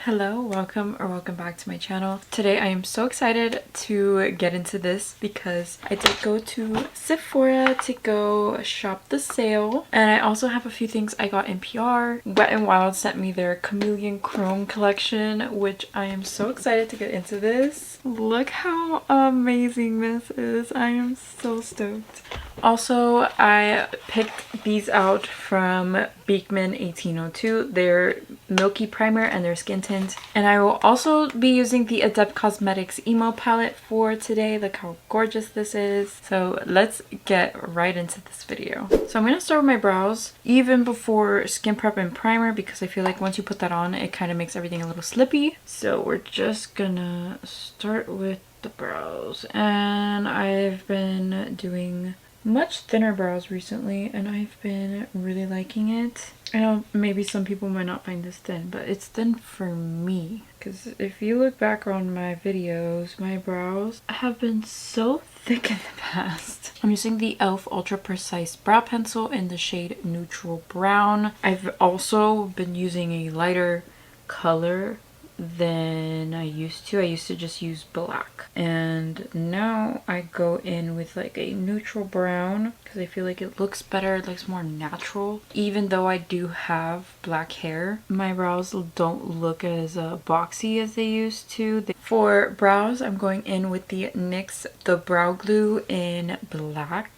Hello, welcome back to my channel. Today I am so excited to get into this because I did go to Sephora to go shop the sale, and I also have a few things I got in PR. Wet n Wild sent me their Chameleon Chrome collection, which I am so excited to get into this. Look how amazing this is. I am so stoked. Also, I picked these out from Beekman 1802, their milky primer and their skin tint. And I will also be using the Adept Cosmetics emo palette for today. Look how gorgeous this is. So let's get right into this video. So I'm going to start with my brows, even before skin prep and primer, because I feel like once you put that on, it kind of makes everything a little slippy. So we're just gonna start with the brows. And I've been doing much thinner brows recently, and I've been really liking it. I know maybe some people might not find this thin, but it's thin for me. Because if you look back on my videos, my brows have been so thick in the past. I'm using the e.l.f. Ultra Precise Brow Pencil in the shade Neutral Brown. I've also been using a lighter color than I used to. I used to just use black, and now I go in with like a neutral brown because I feel like it looks better, it looks more natural. Even though I do have black hair, my brows don't look as boxy as they used to. For brows, I'm going in with the NYX The Brow Glue in black.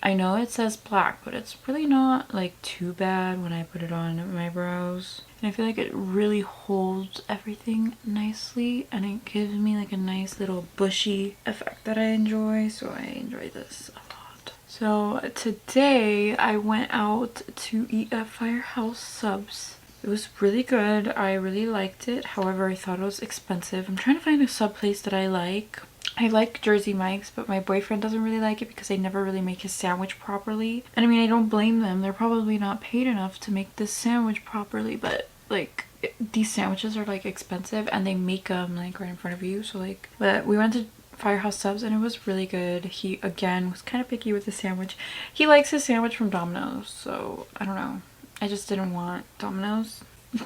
I know it says black, but it's really not like too bad when I put it on my brows. And I feel like it really holds everything nicely, and it gives me like a nice little bushy effect that I enjoy. So I enjoy this a lot. So today I went out to eat at Firehouse Subs. It was really good. I really liked it. However, I thought it was expensive. I'm trying to find a sub place that I like. I like Jersey Mike's, but my boyfriend doesn't really like it because they never really make his sandwich properly. And I mean, I don't blame them. They're probably not paid enough to make this sandwich properly, but like these sandwiches are like expensive and they make them like right in front of you. So like, but we went to Firehouse Subs and it was really good. He again was kind of picky with the sandwich. He likes his sandwich from Domino's, so I don't know. I just didn't want Domino's.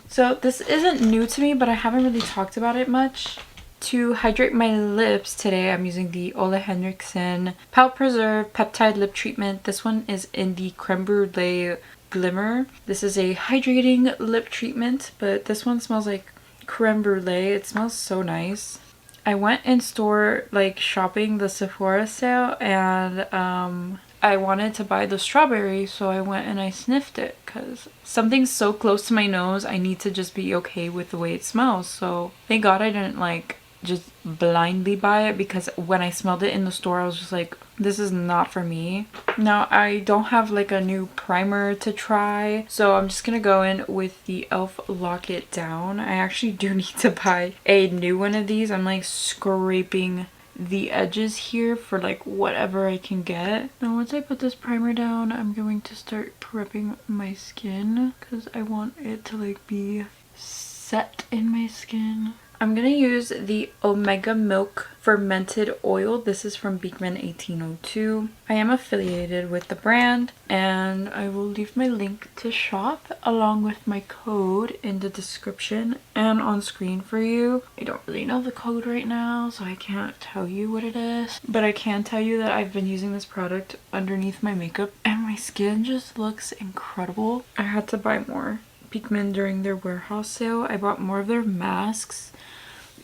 So this isn't new to me, but I haven't really talked about it much. To hydrate my lips today, I'm using the Ole Henriksen Pout Preserve Peptide Lip Treatment. This one is in the Creme Brulee Glimmer. This is a hydrating lip treatment, but this one smells like creme brulee. It smells so nice. I went in store like shopping the Sephora sale, and I wanted to buy the strawberry, so I went and I sniffed it because something's so close to my nose, I need to just be okay with the way it smells. So thank God I didn't like just blindly buy it, because when I smelled it in the store I was just like, this is not for me. Now I don't have like a new primer to try, so I'm just gonna go in with the e.l.f. Lock It Down. I actually do need to buy a new one of these. I'm like scraping the edges here for like whatever I can get. Now once I put this primer down, I'm going to start prepping my skin because I want it to like be set in my skin. I'm gonna use the Omega Milk Fermented Oil. This is from Beekman 1802. I am affiliated with the brand, and I will leave my link to shop along with my code in the description and on screen for you. I don't really know the code right now, so I can't tell you what it is, but I can tell you that I've been using this product underneath my makeup and my skin just looks incredible. I had to buy more. Beekman during their warehouse sale, I bought more of their masks.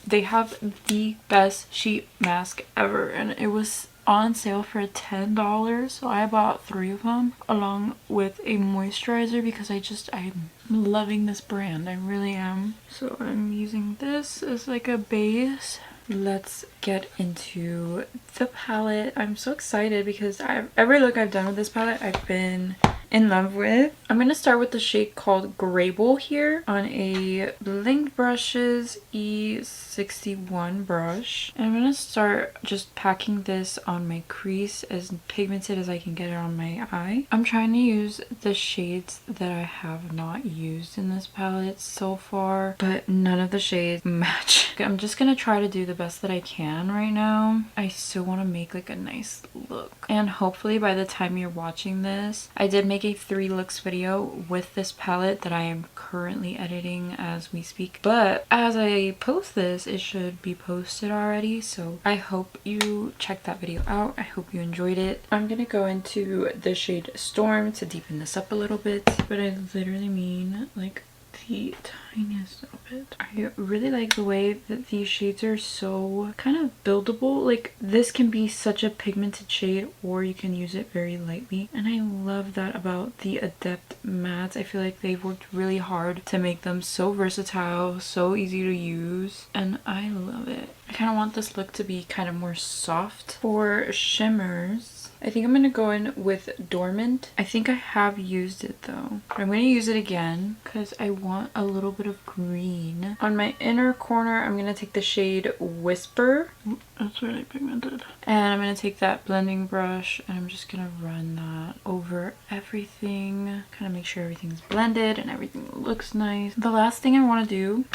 They have the best sheet mask ever, and it was on sale for $10, so I bought 3 of them along with a moisturizer because I'm loving this brand. I really am. So I'm using this as like a base. Let's get into the palette. I'm so excited because every look I've done with this palette I've been in love with. I'm going to start with the shade called Grable here on a Blinged Brushes E61 brush. And I'm going to start just packing this on my crease as pigmented as I can get it on my eye. I'm trying to use the shades that I have not used in this palette so far, but none of the shades match. I'm just going to try to do the best that I can right now. I still want to make like a nice look, and hopefully by the time you're watching this, I did make make a 3 looks video with this palette that I am currently editing as we speak. But as I post this, it should be posted already. So I hope you check that video out. I hope you enjoyed it. I'm gonna go into the shade Storm to deepen this up a little bit. But I literally mean like the tiniest little bit. I really like the way that these shades are so kind of buildable. Like this can be such a pigmented shade or you can use it very lightly, and I love that about the Adept mattes. I feel like they've worked really hard to make them so versatile, so easy to use, and I love it. I kind of want this look to be kind of more soft. For shimmers, I think I'm going to go in with Dormant. I think I have used it though, but I'm going to use it again because I want a little bit of green. On my inner corner, I'm going to take the shade Whisper. Ooh, that's really pigmented. And I'm going to take that blending brush and I'm just going to run that over everything. Kind of make sure everything's blended and everything looks nice. The last thing I want to do,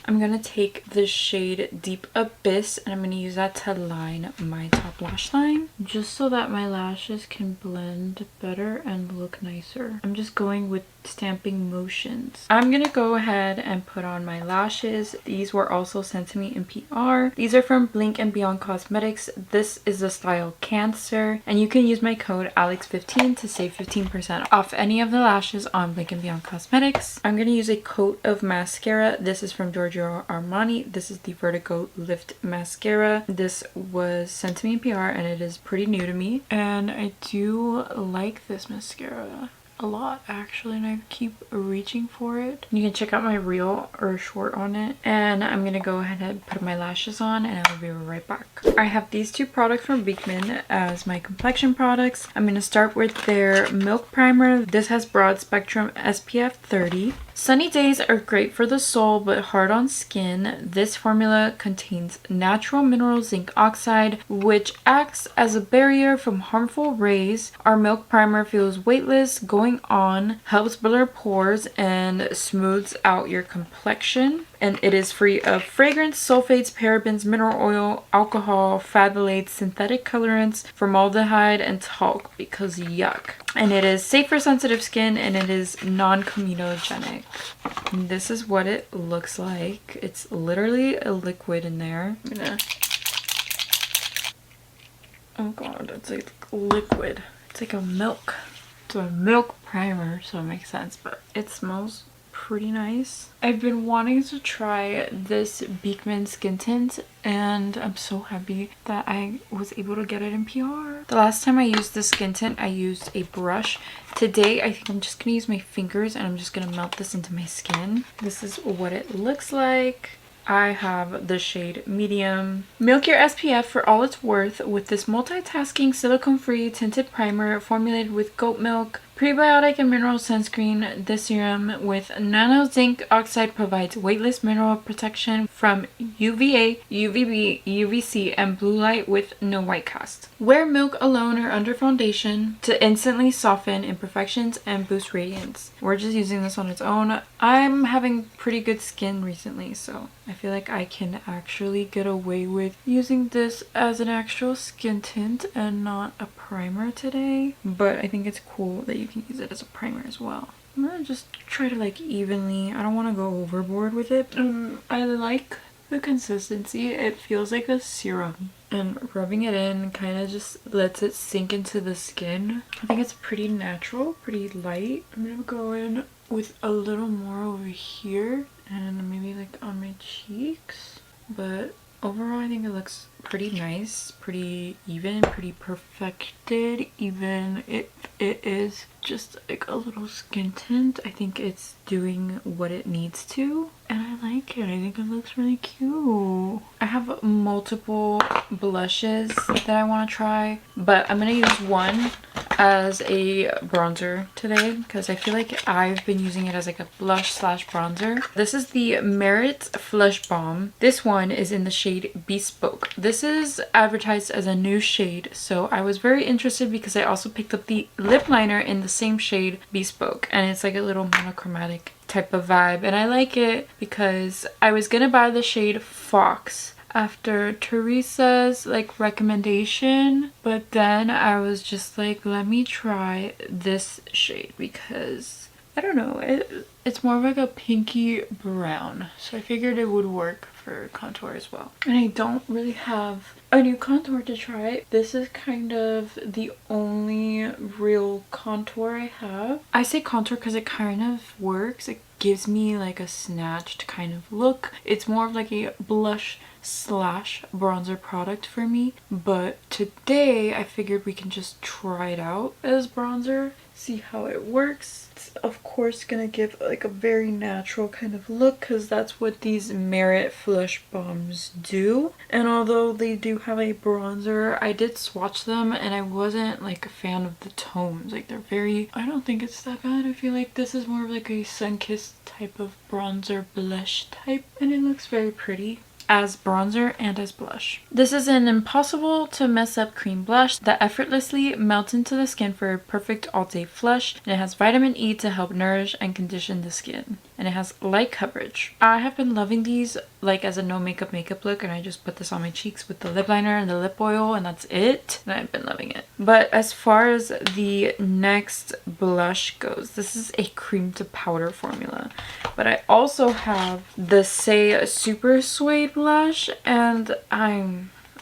I'm going to take the shade Deep Abyss and I'm going to use that to line my top lash line, just so that my lashes can blend better and look nicer. I'm just going with stamping motions. I'm going to go ahead and put on my lashes. These were also sent to me in PR. These are from Blink and Beyond Cosmetics. This is the style Cancer, and you can use my code ALEX15 to save 15% off any of the lashes on Blink and Beyond Cosmetics. I'm going to use a coat of mascara. This is from Giorgio Armani. This is the Vertigo Lift Mascara. This was sent to me in PR and it is pretty new to me, and I do like this mascara a lot actually, and I keep reaching for it. You can check out my reel or short on it. And I'm gonna go ahead and put my lashes on and I'll be right back. I have these 2 products from Beekman as my complexion products. I'm gonna start with their Milk Primer. This has broad spectrum SPF 30. Sunny days are great for the soul but hard on skin. This formula contains natural mineral zinc oxide, which acts as a barrier from harmful rays. Our Milk Primer feels weightless, going on, helps blur pores, and smooths out your complexion. And it is free of fragrance, sulfates, parabens, mineral oil, alcohol, phthalates, synthetic colorants, formaldehyde, and talc, because yuck. And it is safe for sensitive skin and it is non-comedogenic. This is what it looks like. It's literally a liquid in there. I'm gonna... Oh god, it's like liquid. It's like a milk. It's a milk primer, so it makes sense, but it smells pretty nice. I've been wanting to try this Beekman skin tint and I'm so happy that I was able to get it in PR. The last time I used the skin tint, I used a brush. Today, I think I'm just gonna use my fingers and I'm just gonna melt this into my skin. This is what it looks like. I have the shade Medium. Milk your SPF for all it's worth with this multitasking silicone-free tinted primer formulated with goat milk, prebiotic and mineral sunscreen. This serum with nano zinc oxide provides weightless mineral protection from UVA, UVB, UVC, and blue light with no white cast. Wear milk alone or under foundation to instantly soften imperfections and boost radiance. We're just using this on its own. I'm having pretty good skin recently, so I feel like I can actually get away with using this as an actual skin tint and not a primer today. But I think it's cool that you can use it as a primer as well. I'm gonna just try to like evenly, I don't want to go overboard with it. I like the consistency. It feels like a serum, and rubbing it in kind of just lets it sink into the skin. I think it's pretty natural, pretty light. I'm gonna go in with a little more over here and maybe like on my cheeks, but overall I think it looks pretty nice, pretty even, pretty perfected, even if it is just like a little skin tint. I think it's doing what it needs to and I like it. I think it looks really cute. I have multiple blushes that I want to try, but I'm gonna use one as a bronzer today because I feel like I've been using it as like a blush slash bronzer. This is the Merit Flush Balm. This one is in the shade Bespoke. This is advertised as a new shade, so I was very interested because I also picked up the lip liner in the same shade Bespoke, and it's like a little monochromatic type of vibe, and I like it because I was gonna buy the shade Fox after Teresa's like recommendation, but then I was just like, let me try this shade because I don't know, it's more of like a pinky brown, so I figured it would work for contour as well. And I don't really have a new contour to try. This is kind of the only real contour I have. I say contour because it kind of works. It gives me like a snatched kind of look. It's more of like a blush slash bronzer product for me, but today I figured we can just try it out as bronzer, see how it works. It's of course gonna give like a very natural kind of look because that's what these Merit Flush Bombs do. And although they do have a bronzer, I did swatch them and I wasn't like a fan of the tones. Like they're very, I don't think it's that bad. I feel like this is more of like a sun-kissed type of bronzer blush type, and it looks very pretty as bronzer and as blush. This is an impossible to mess up cream blush that effortlessly melts into the skin for a perfect all-day flush, and it has vitamin E to help nourish and condition the skin, and it has light coverage. I have been loving these like as a no makeup look, and I just put this on my cheeks with the lip liner and the lip oil, and that's it, and I've been loving it. But as far as the next blush goes, this is a cream to powder formula, but I also have the Say Super Suede blush, and I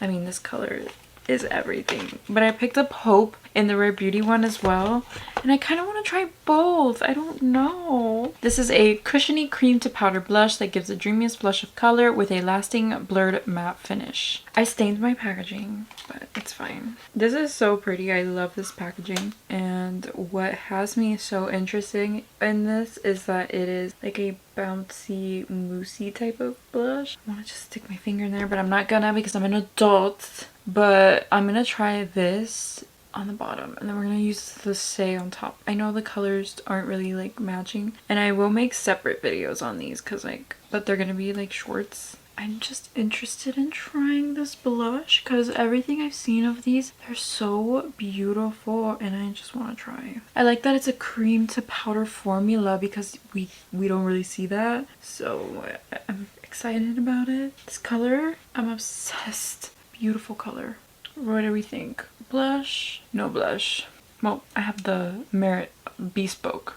mean this color is everything, but I picked up Hope in the Rare Beauty one as well, and I kind of want to try both. I don't know. This is a cushiony cream to powder blush that gives the dreamiest blush of color with a lasting blurred matte finish. I stained my packaging, but it's fine. This is so pretty. I love this packaging, and what has me so interested in this is that it is like a bouncy moussey type of blush. I want to just stick my finger in there, but I'm not gonna because I'm an adult. But I'm gonna try this on the bottom, and then we're gonna use the Say on top. I know the colors aren't really like matching, and I will make separate videos on these because like, but they're gonna be like shorts. I'm just interested in trying this blush because everything I've seen of these, they're so beautiful, and I just want to try. I like that it's a cream to powder formula because we don't really see that, so I'm excited about it. This color, I'm obsessed. Beautiful color. What do we think? Blush? No blush. Well, I have the Merit Bespoke,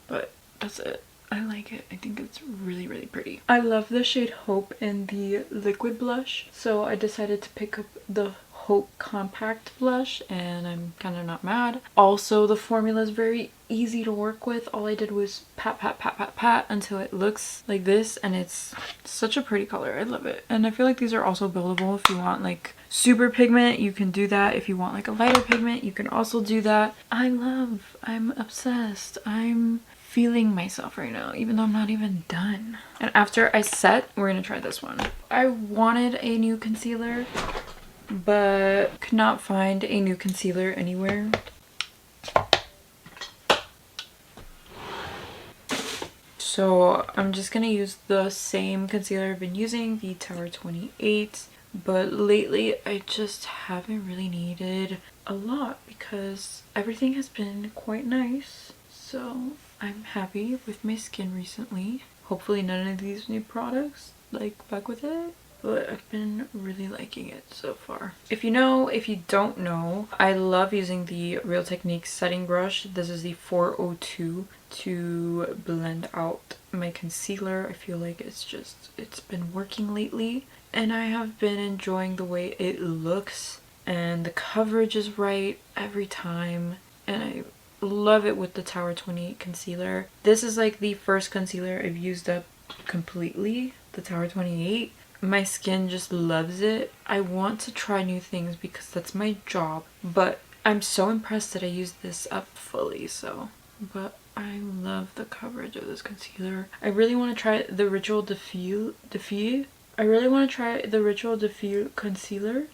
but that's it. I like it. I think it's really, really pretty. I love the shade Hope in the liquid blush, so I decided to pick up the Hope compact blush, and I'm kind of not mad. Also, the formula is very easy to work with. All I did was pat, pat, pat, pat, pat until it looks like this, and it's such a pretty color. I love it. And I feel like these are also buildable. If you want like super pigment, you can do that. If you want like a lighter pigment, you can also do that. I'm obsessed. I'm feeling myself right now, even though I'm not even done. And after I set, we're gonna try this one. I wanted a new concealer, but could not find a new concealer anywhere. So I'm just gonna use the same concealer I've been using, the Tower 28. But lately I just haven't really needed a lot because everything has been quite nice. So I'm happy with my skin recently. Hopefully none of these new products like fuck with it, but I've been really liking it so far. If you don't know, I love using the Real Techniques setting brush. This is the 402 to blend out my concealer. I feel like it's been working lately, and I have been enjoying the way it looks, and the coverage is right every time, and I love it with the Tower 28 concealer. This is like the first concealer I've used up completely, the Tower 28. My skin just loves it. I want to try new things because that's my job, but I'm so impressed that I used this up fully. So, but I love the coverage of this concealer. I really want to try the Ritual Diffuse concealer.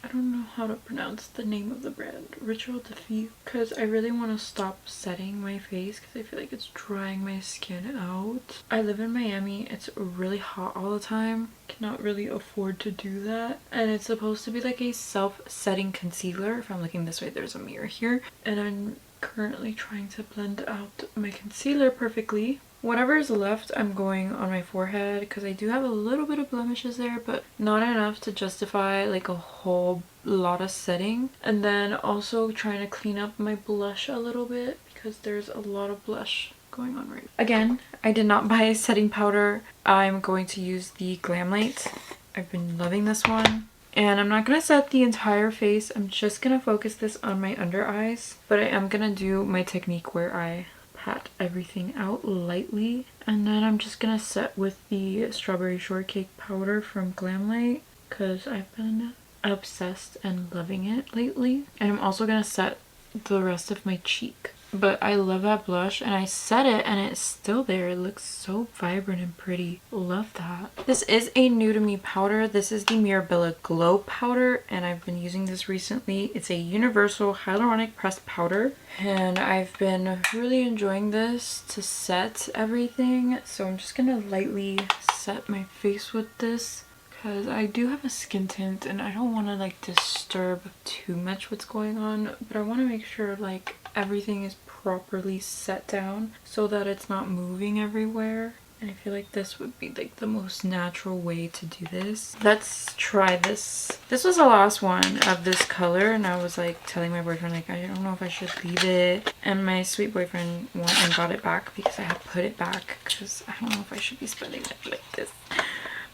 I don't know how to pronounce the name of the brand, Ritual Diffuse, because I really want to stop setting my face because I feel like it's drying my skin out. I live in Miami. It's really hot all the time. Cannot really afford to do that, and it's supposed to be like a self-setting concealer. If I'm looking this way, there's a mirror here, and currently trying to blend out my concealer perfectly. Whatever is left, I'm going on my forehead because I do have a little bit of blemishes there, but not enough to justify like a whole lot of setting. And then also trying to clean up my blush a little bit because there's a lot of blush going on right now. Again, I did not buy a setting powder. I'm going to use the Glam Light. I've been loving this one. And I'm not going to set the entire face. I'm just going to focus this on my under eyes. But I am going to do my technique where I pat everything out lightly. And then I'm just going to set with the Strawberry Shortcake powder from Glam Light because I've been obsessed and loving it lately. And I'm also going to set the rest of my cheek. But I love that blush, and I set it and it's still there. It looks so vibrant and pretty. Love that. This is a new to me powder. This is the Mirabella Glow powder, and I've been using this recently. It's a universal hyaluronic pressed powder, and I've been really enjoying this to set everything. So I'm just gonna lightly set my face with this because I do have a skin tint and I don't want to like disturb too much what's going on, but I want to make sure like everything is properly set down so that it's not moving everywhere. And I feel like this would be like the most natural way to do this. Let's try this. This was the last one of this color, and I was like telling my boyfriend like I don't know if I should leave it, and my sweet boyfriend went and got it back because I had put it back because I don't know if I should be spending it like this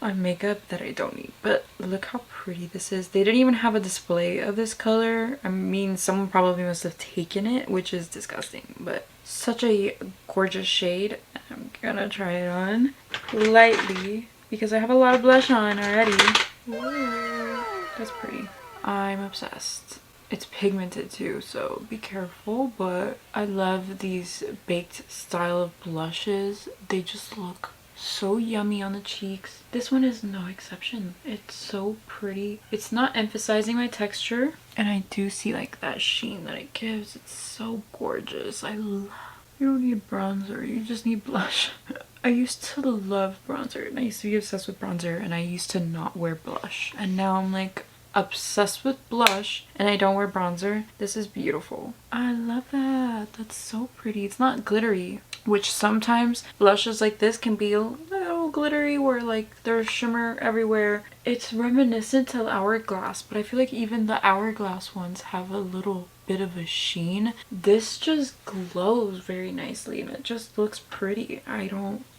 on makeup that I don't need. But look how pretty this is. They didn't even have a display of this color. I mean, someone probably must have taken it, which is disgusting, but such a gorgeous shade. I'm gonna try it on lightly because I have a lot of blush on already. Ooh, that's pretty. I'm obsessed. It's pigmented too, so be careful, but I love these baked style of blushes. They just look so yummy on the cheeks. This one is no exception. It's so pretty. It's not emphasizing my texture, and I do see like that sheen that it gives. It's so gorgeous. You don't need bronzer, you just need blush. I used to love bronzer, and I used to be obsessed with bronzer, and I used to not wear blush, and now I'm like obsessed with blush and I don't wear bronzer. This is beautiful. I love that. That's so pretty. It's not glittery, which sometimes blushes like this can be a little glittery where like there's shimmer everywhere. It's reminiscent to Hourglass, but I feel like even the Hourglass ones have a little bit of a sheen. This just glows very nicely and it just looks pretty.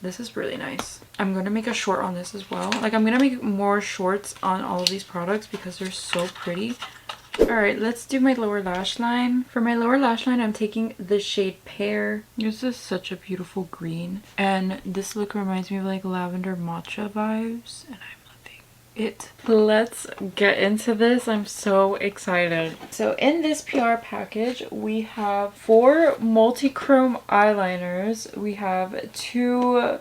This is really nice. I'm gonna make a short on this as well. Like I'm gonna make more shorts on all of these products because they're so pretty. Alright, let's do my lower lash line. For my lower lash line, I'm taking the shade Pear. This is such a beautiful green, and this look reminds me of like lavender matcha vibes, and I'm loving it. Let's get into this. I'm so excited. So in this PR package, we have 4 multi-chrome eyeliners. We have two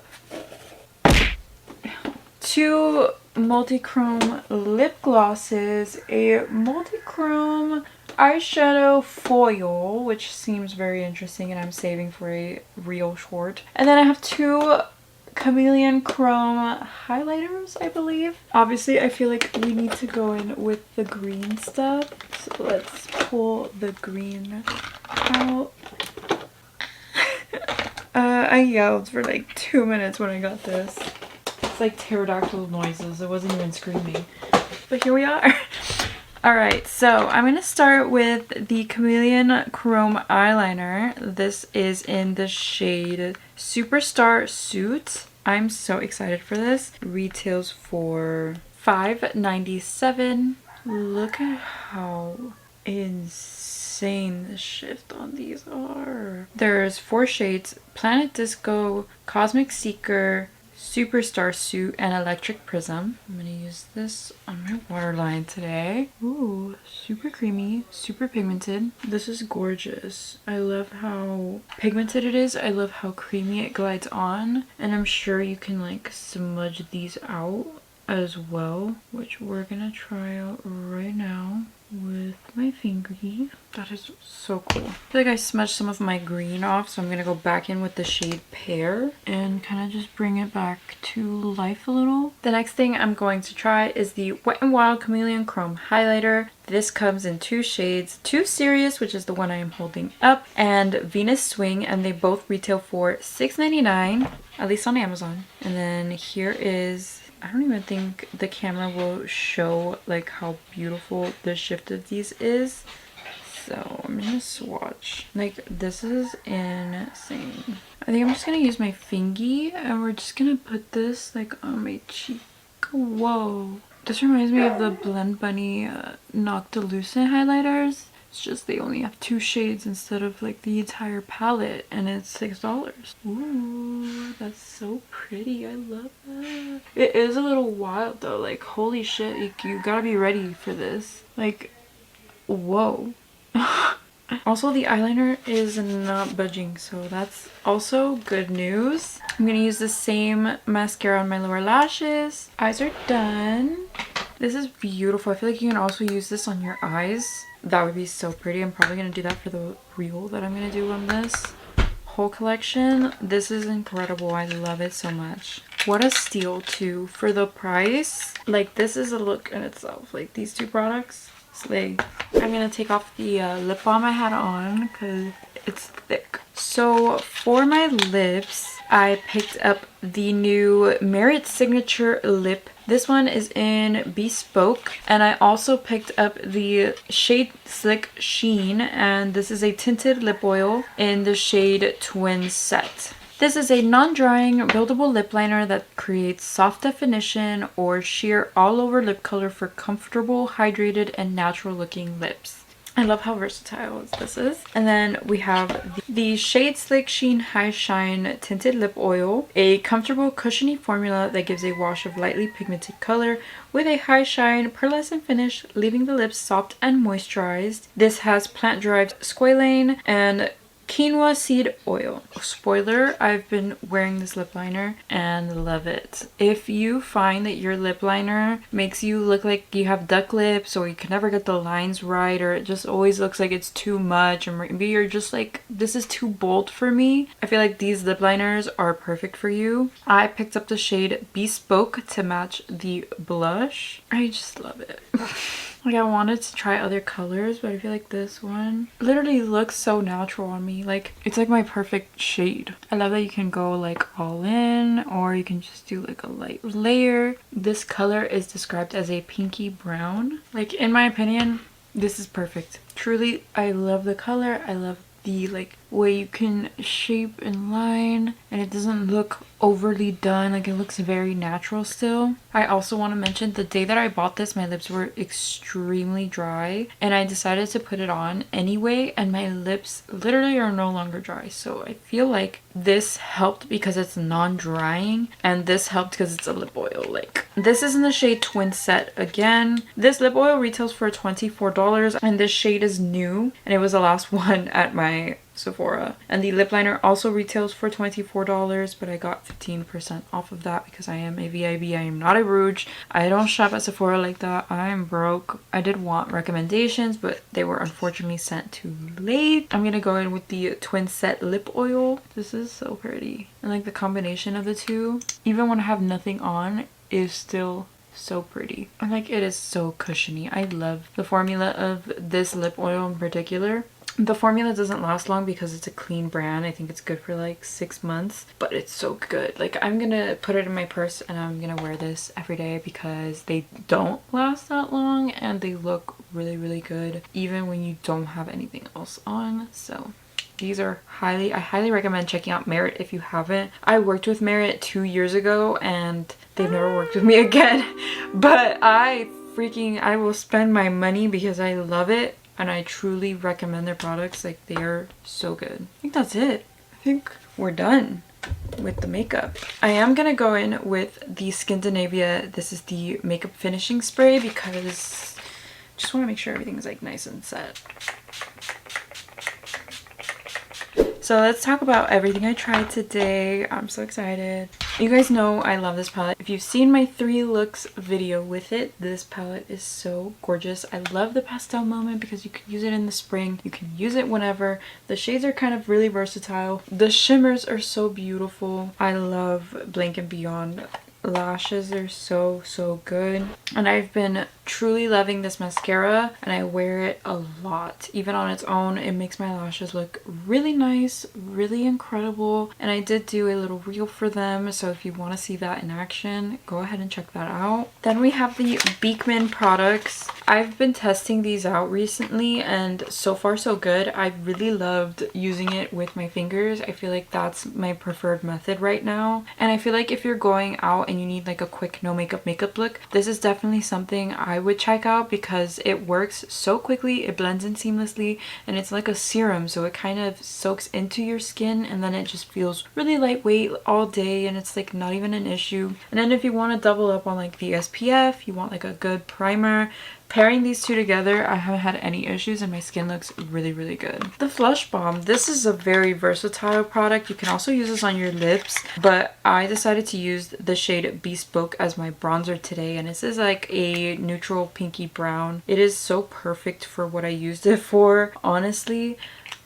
multi-chrome lip glosses, a multi-chrome eyeshadow foil, which seems very interesting and I'm saving for a real short. And then I have 2 chameleon chrome highlighters, I believe. Obviously, I feel like we need to go in with the green stuff. So let's pull the green out. I yelled for like 2 minutes when I got this. It's like pterodactyl noises. It wasn't even screaming. But here we are. Alright, so I'm going to start with the Chameleon Chrome Eyeliner. This is in the shade Superstar Suit. I'm so excited for this. Retails for $5.97. Look at how insane the shift on these are. There's 4 shades: Planet Disco, Cosmic Seeker, Superstar Suit, and Electric Prism. I'm gonna use this on my waterline today. Ooh, super creamy, super pigmented. This is gorgeous. I love how pigmented it is. I love how creamy it glides on. And I'm sure you can like smudge these out as well, which we're gonna try out right now with my fingery. That is so cool. I feel like I smudged some of my green off, so I'm gonna go back in with the shade Pear and kind of just bring it back to life a little. The next thing I'm going to try is the Wet n Wild Chameleon Chrome Highlighter. This comes in two shades, Too Serious, which is the one I am holding up, and Venus Swing, and they both retail for $6.99, at least on Amazon. And then here is, I don't even think the camera will show like how beautiful the shift of these is. So I'm gonna swatch. Like, this is insane. I think I'm just gonna use my fingy and we're just gonna put this like on my cheek. Whoa. This reminds me of the Blend Bunny Noctilucent highlighters. It's just they only have 2 shades instead of like the entire palette, and it's $6. Ooh, that's so pretty. I love that. It is a little wild though. Like, holy shit, you gotta be ready for this. Like, whoa. Also, the eyeliner is not budging, so that's also good news. I'm gonna use the same mascara on my lower lashes. Eyes are done. This is beautiful. I feel like you can also use this on your eyes. That would be so pretty. I'm probably gonna do that for the reel that I'm gonna do on this whole collection. This is incredible. I love it so much. What a steal too for the price. Like, this is a look in itself. Like, these two products, slay. I'm gonna take off the lip balm I had on because it's thick. So for my lips, I picked up the new Merit Signature Lip. This one is in Bespoke, and I also picked up the shade Slick Sheen, and this is a tinted lip oil in the shade Twin Set. This is a non-drying buildable lip liner that creates soft definition or sheer all over lip color for comfortable, hydrated, and natural looking lips. I love how versatile this is. And then we have the Shade Slick Sheen High Shine Tinted Lip Oil, a comfortable cushiony formula that gives a wash of lightly pigmented color with a high shine pearlescent finish, leaving the lips soft and moisturized. This has plant-derived squalane and quinoa seed oil. Spoiler, I've been wearing this lip liner and love it. If you find that your lip liner makes you look like you have duck lips, or you can never get the lines right, or it just always looks like it's too much, or maybe you're just like, this is too bold for me, I feel like these lip liners are perfect for you. I picked up the shade Bespoke to match the blush. I just love it. Like, I wanted to try other colors, but I feel like this one literally looks so natural on me. Like, it's like my perfect shade. I love that you can go like all in, or you can just do like a light layer. This color is described as a pinky brown. Like, in my opinion, this is perfect. Truly, I love the color. I love the like way you can shape and line, and it doesn't look overly done. Like, it looks very natural still. I also want to mention, the day that I bought this, my lips were extremely dry, and I decided to put it on anyway, and my lips literally are no longer dry. So I feel like this helped because it's non-drying, and this helped because it's a lip oil. Like, this is in the shade Twin Set again. This lip oil retails for $24, and this shade is new, and it was the last one at my Sephora. And the lip liner also retails for $24, but I got 15% off of that because I am a VIB. I am not a Rouge. I don't shop at Sephora like that. I'm broke. I did want recommendations, but they were unfortunately sent too late. I'm gonna go in with the Twin Set lip oil. This is so pretty, and like the combination of the two, even when I have nothing on, is still so pretty. And like, it is so cushiony. I love the formula of this lip oil in particular. The formula doesn't last long because it's a clean brand. I think it's good for like 6 months, but it's so good. Like, I'm gonna put it in my purse and I'm gonna wear this every day because they don't last that long and they look really, really good even when you don't have anything else on. So these are I highly recommend checking out Merit if you haven't. I worked with Merit 2 years ago and they've never worked with me again, but I will spend my money because I love it. And I truly recommend their products. Like, they are so good. I think that's it. I think we're done with the makeup. I am gonna go in with the Skindinavia. This is the makeup finishing spray because I just want to make sure everything's like nice and set. So let's talk about everything I tried today. I'm so excited. You guys know I love this palette. If you've seen my 3 looks video with it, this palette is so gorgeous. I love the pastel moment because you can use it in the spring. You can use it whenever. The shades are kind of really versatile. The shimmers are so beautiful. I love Blank and Beyond lashes. Are so good, and I've been truly loving this mascara, and I wear it a lot. Even on its own, it makes my lashes look really nice, really incredible. And I did do a little reel for them, so if you want to see that in action, go ahead and check that out. Then we have the Beekman products. I've been testing these out recently, and so far so good. I really loved using it with my fingers. I feel like that's my preferred method right now, and I feel like if you're going out and you need like a quick no makeup look, this is definitely something I would check out because it works so quickly, it blends in seamlessly, and it's like a serum, so it kind of soaks into your skin, and then it just feels really lightweight all day, and it's like not even an issue. And then if you want to double up on like the SPF, you want like a good primer, pairing these two together, I haven't had any issues and my skin looks really good. The Flush Balm, this is a very versatile product. You can also use this on your lips, but I decided to use the shade Bespoke as my bronzer today, and this is like a neutral pinky brown. It is so perfect for what I used it for. Honestly,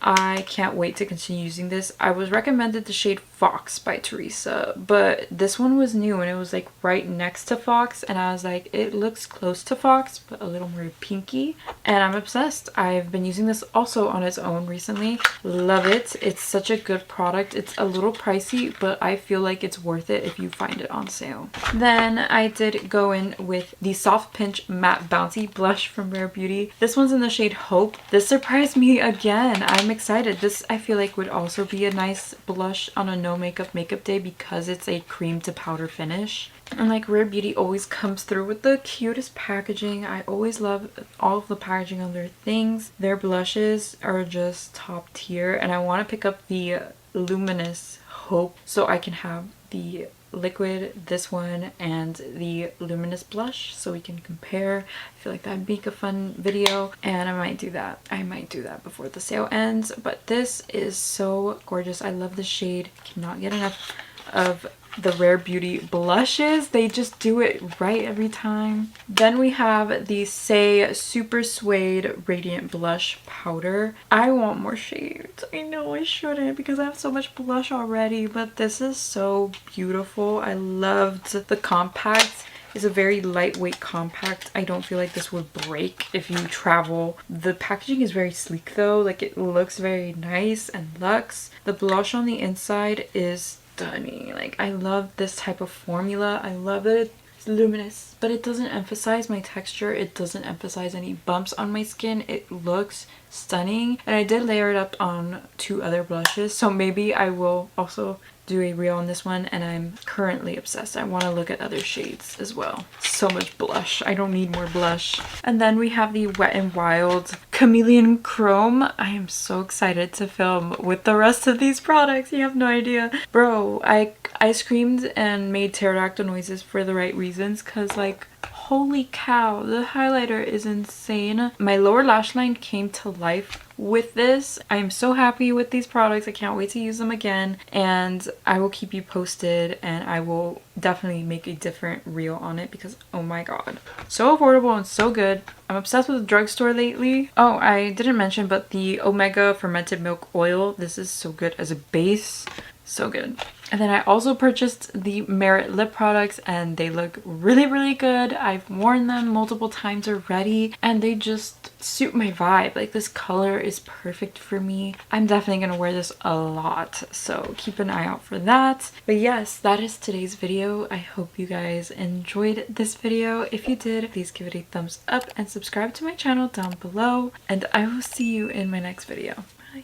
I can't wait to continue using this. I was recommended the shade Fox by Teresa, but this one was new and it was like right next to Fox, and I was like, it looks close to Fox but a little more pinky, and I'm obsessed. I've been using this also on its own recently. Love it. It's such a good product. It's a little pricey, but I feel like it's worth it if you find it on sale. Then I did go in with the Soft Pinch Matte Bouncy Blush from Rare Beauty. This one's in the shade Hope. This surprised me again. I'm excited. This I feel like would also be a nice blush on a no makeup day because it's a cream to powder finish. And like Rare Beauty always comes through with the cutest packaging. I always love all of the packaging on their things. Their blushes are just top tier, and I want to pick up the Luminous Hope so I can have the liquid, this one, and the luminous blush so we can compare. I feel like that'd make a fun video, and I might do that. I might do that before the sale ends. But this is so gorgeous. I love the shade. Cannot get enough of the Rare Beauty blushes. They just do it right every time. Then we have the Say Super Suede Radiant Blush Powder. I want more shades. I know I shouldn't because I have so much blush already, but this is so beautiful. I loved the compact. It's a very lightweight compact. I don't feel like this would break if you travel. The packaging is very sleek though. Like, it looks very nice and luxe. The blush on the inside is stunning. Like, I love this type of formula. I love that it's luminous, but it doesn't emphasize my texture. It doesn't emphasize any bumps on my skin. It looks stunning, and I did layer it up on 2 other blushes, so maybe I will also do a reel on this one. And I'm currently obsessed. I want to look at other shades as well. So much blush. I don't need more blush. And then we have the Wet n Wild Chameleon Chrome. I am so excited to film with the rest of these products. You have no idea. Bro, I screamed and made pterodactyl noises for the right reasons, because like, holy cow, the highlighter is insane. My lower lash line came to life with this. I'm so happy with these products. I can't wait to use them again, and I will keep you posted, and I will definitely make a different reel on it because oh my god, so affordable and so good. I'm obsessed with the drugstore lately. Oh, I didn't mention, but the Omega Fermented Milk Oil, this is so good as a base. So good. And then I also purchased the Merit lip products, and they look really good. I've worn them multiple times already, and they just suit my vibe. Like, this color is perfect for me. I'm definitely gonna wear this a lot, so keep an eye out for that. But yes, that is today's video. I hope you guys enjoyed this video. If you did, please give it a thumbs up and subscribe to my channel down below, and I will see you in my next video. Bye.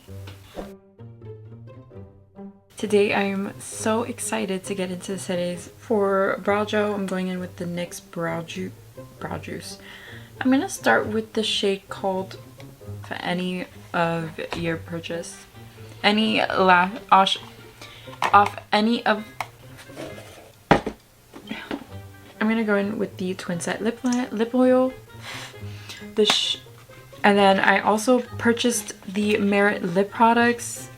Today I am so excited to get into today's. For brow gel, I'm going in with the NYX brow juice. I'm gonna start with the shade called, for any of your purchase, any lash off any of. I'm gonna go in with the Twin Set lip oil. And then I also purchased the Merit lip products.